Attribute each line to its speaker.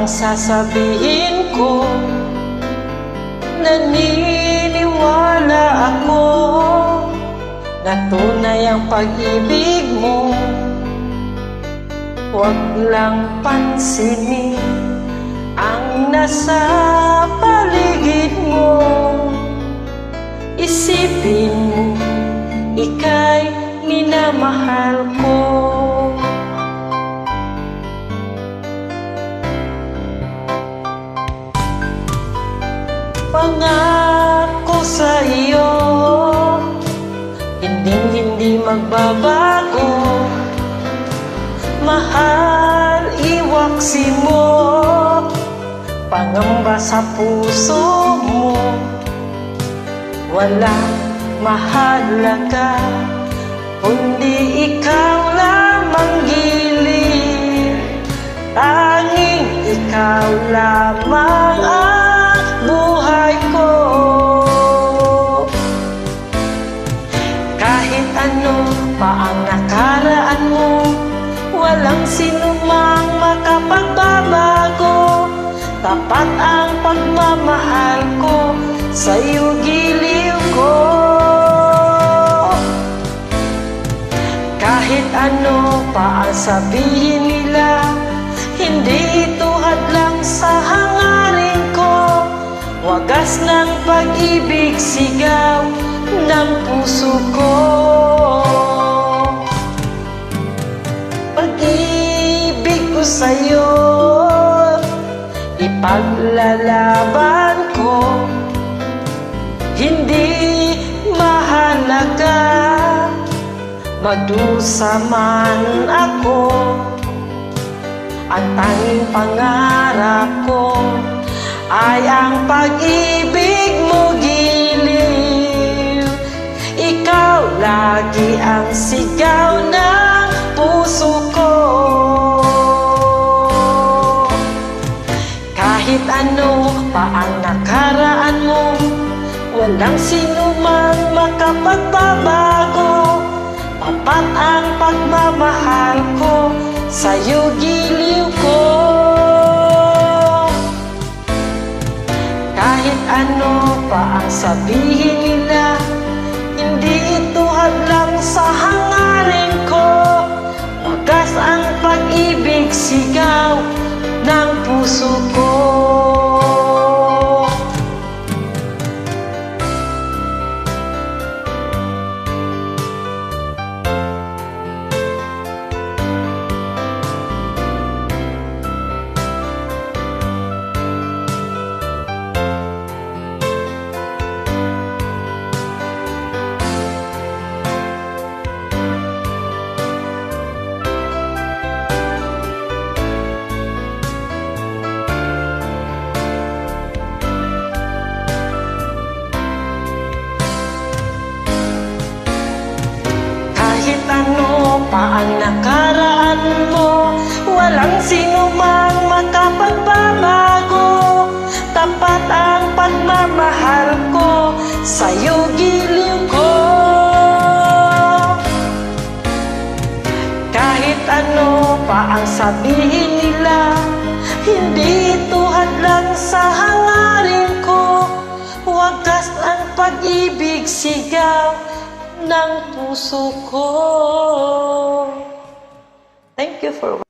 Speaker 1: sasabihin ko. Naniniwala ako na tunay ang pag-ibig mo. Huwag lang pansinin ang nasa paligid mo. Isipin mo, ika'y minamahal ko. Pangako sa iyo, hindi magbabago. Mahal, iwaksi mo, pangamba sa puso mo. Walang mahalaga, kundi ikaw lamang giliw. Tanging ikaw lamang ang buhay ko. Kahit ano pa ang nakaraan mo, walang sinumang makapagbabago. Tapat ang pagmamahal ko, sa'yo giliw ko. Kahit ano pa ang sabihin nila, hindi ito hadlang sa hangarin ko. Wagas ng pag-ibig, sigaw ng puso ko. Pag-ibig ko sa'yo, ipaglalaban ko. Hindi mahalaga, magdusa man ako. Ang tanging pangarap ko ay ang pag-ibig mo giliw. Ikaw lagi ang sigaw ng puso ko. Kahit ano pa ang nakaraan mo, walang sinumang makapagbabago. Tapat ang pagmamahal ko, sa'yo giliw ko. Kahit ano pa ang sabihin nila, hindi ito hadlang sa hangarin ko. Wagas ang pag-ibig, sigaw ng puso ko. Kahit ano pa ang nakaraan mo, walang sinumang makapagbabago. Tapat ang pagmamahal ko, sa'yo giliw ko. Kahit ano pa ang sabihin nila, hindi ito hadlang sa hangarin ko. Wagas ang pag-ibig, sigaw ng puso ko. Thank you for watching.